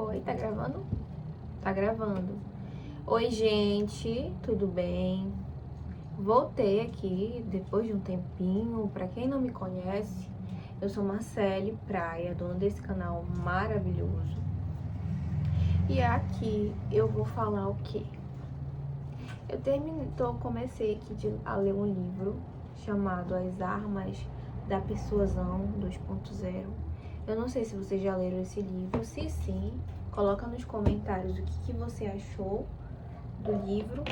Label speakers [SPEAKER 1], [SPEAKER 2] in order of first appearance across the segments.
[SPEAKER 1] Oi, tá gravando? Tá gravando. Oi, gente, tudo bem? Voltei aqui depois de um tempinho. Pra quem não me conhece, eu sou Marcele Praia, dona desse canal maravilhoso. E aqui eu vou falar o quê? Comecei aqui a ler um livro chamado As Armas da Persuasão 2.0. Eu não sei se vocês já leram esse livro. Se sim, coloca nos comentários o que você achou do livro.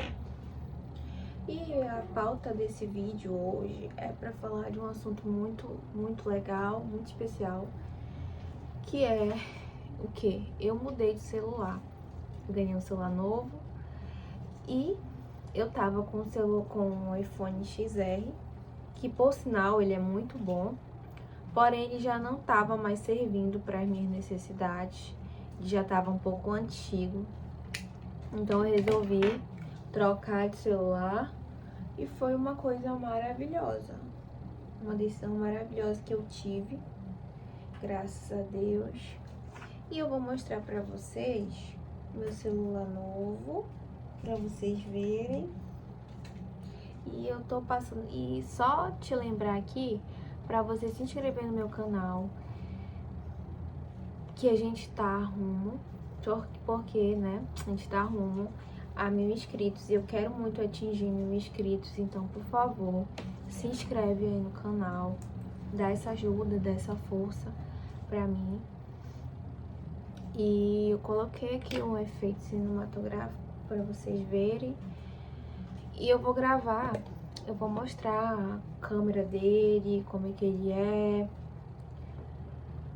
[SPEAKER 1] E a pauta desse vídeo hoje é para falar de um assunto muito legal, muito especial, que é o que? Eu mudei de celular. Eu ganhei um celular novo e eu tava com um iPhone XR, que por sinal ele é muito bom, porém ele já não tava mais servindo para as minhas necessidades, já tava um pouco antigo. Então eu resolvi trocar de celular e foi uma coisa maravilhosa, uma decisão maravilhosa que eu tive, graças a Deus. E eu vou mostrar para vocês meu celular novo, para vocês verem. E eu tô passando, e só te lembrar aqui para você se inscrever no meu canal, que a gente tá rumo, porque, né, a gente tá rumo a 1000 inscritos e eu quero muito atingir 1000 inscritos. Então, por favor, se inscreve aí no canal, dá essa ajuda, dá essa força pra mim. E eu coloquei aqui um efeito cinematográfico para vocês verem. E eu vou gravar, eu vou mostrar a câmera dele, como é que ele é,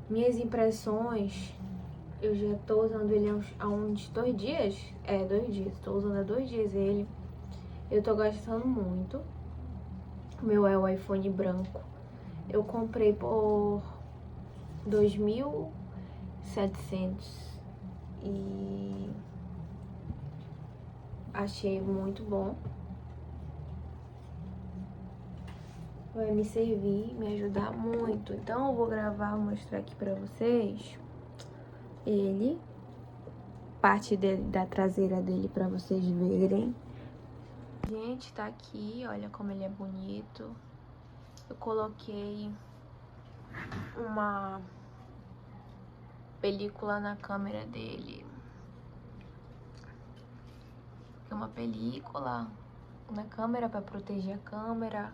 [SPEAKER 1] minhas impressões. Eu já tô usando ele há uns 2 dias. 2 dias. Tô usando há 2 dias ele. Eu tô gostando muito. O meu é o iPhone branco. Eu comprei por 2.700 e achei muito bom. Vai me servir, me ajudar muito. Então eu vou gravar, vou mostrar aqui pra vocês ele, parte da traseira dele pra vocês verem. Gente, tá aqui, olha como ele é bonito. Eu coloquei uma película na câmera dele. Uma película na câmera pra proteger a câmera.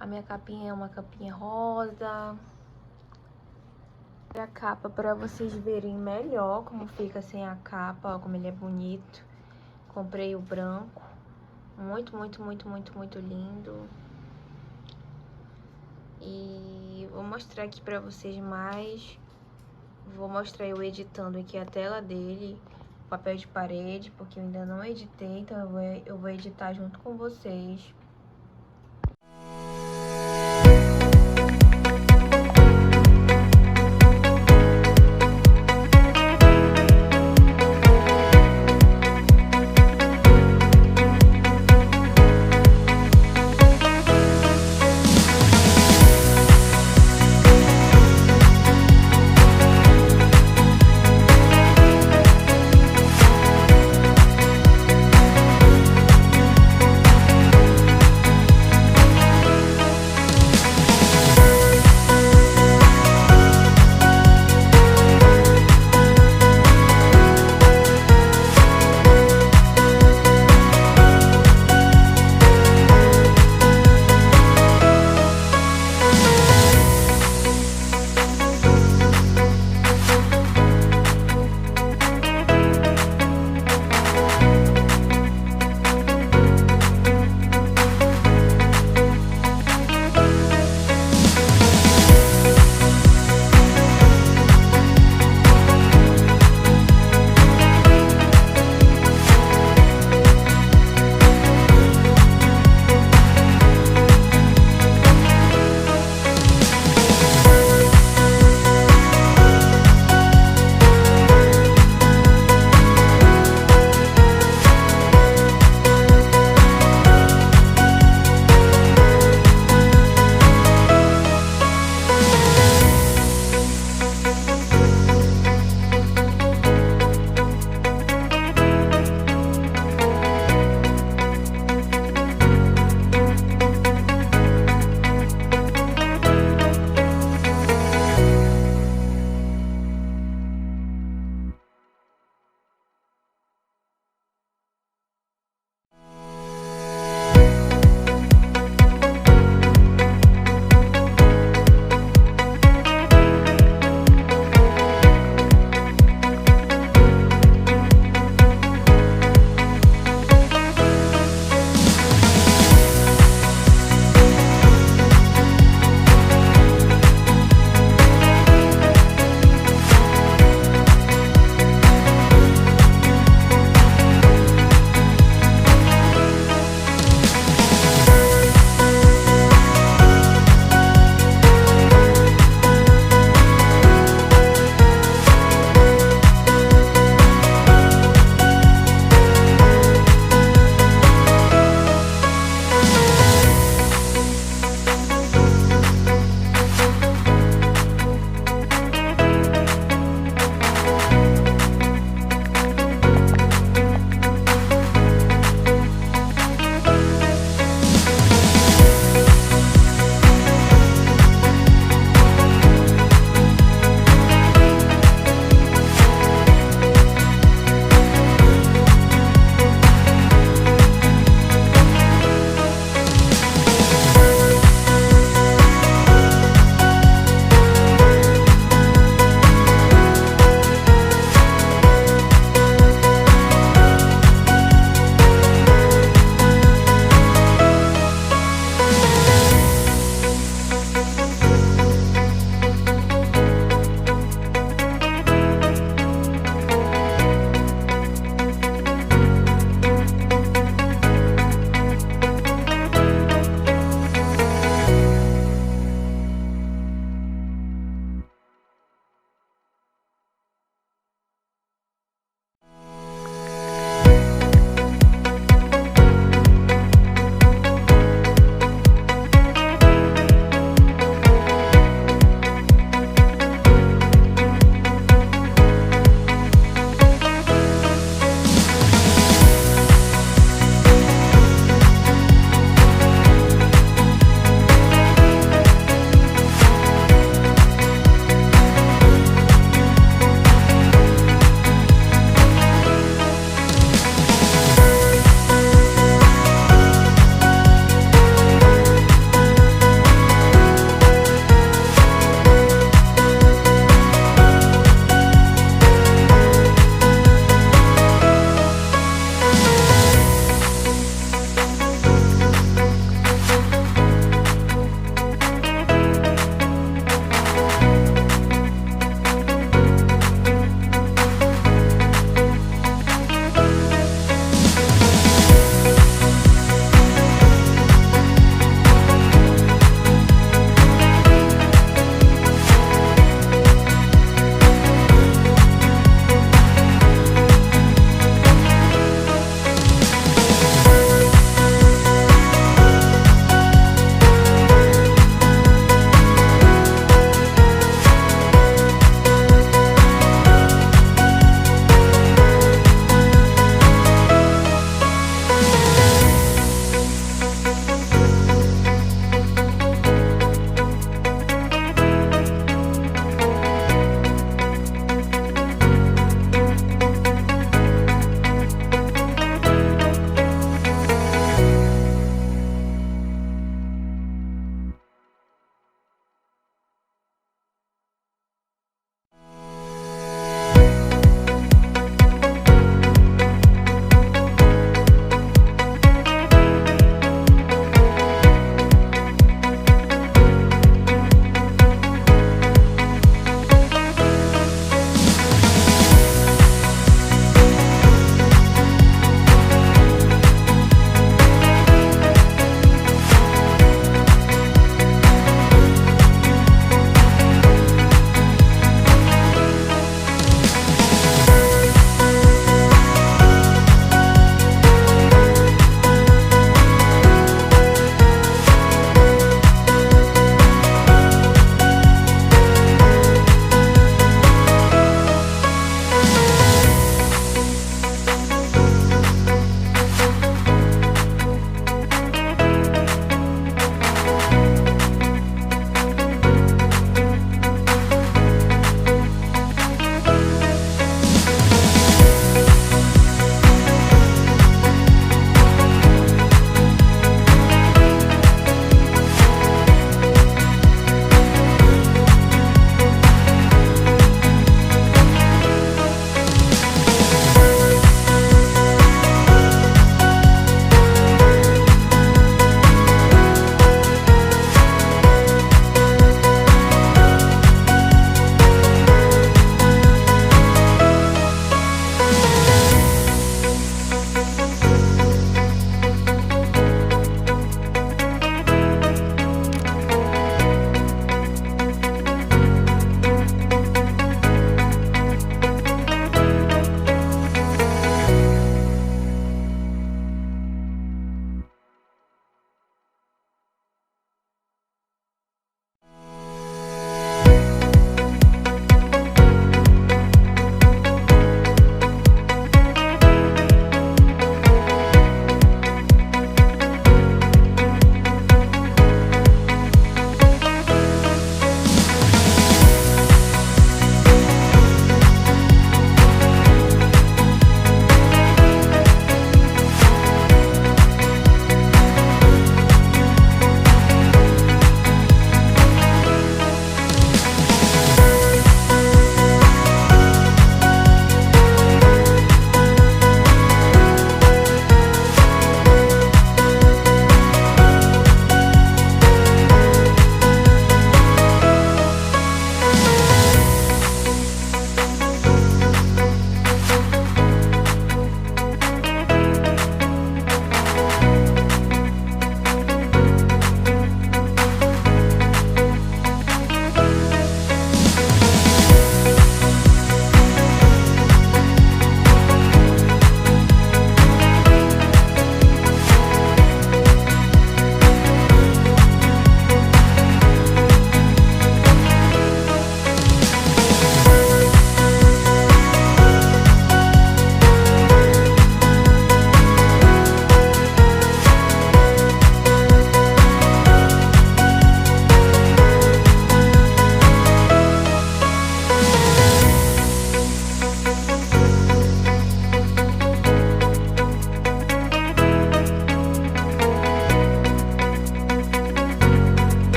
[SPEAKER 1] A minha capinha é uma capinha rosa. A capa para vocês verem melhor como fica sem a capa, ó, como ele é bonito. Comprei o branco, muito lindo. E vou mostrar aqui para vocês mais. Vou mostrar eu editando aqui a tela dele, papel de parede, porque eu ainda não editei, então eu vou editar junto com vocês.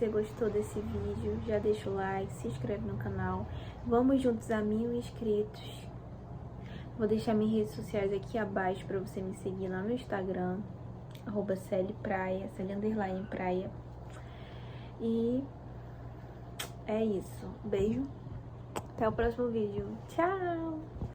[SPEAKER 1] você gostou desse vídeo, já deixa o like, se inscreve no canal. Vamos juntos a 1000 inscritos. Vou deixar minhas redes sociais aqui abaixo para você me seguir lá no Instagram, @celipraia, _praia. E é isso. Beijo. Até o próximo vídeo. Tchau!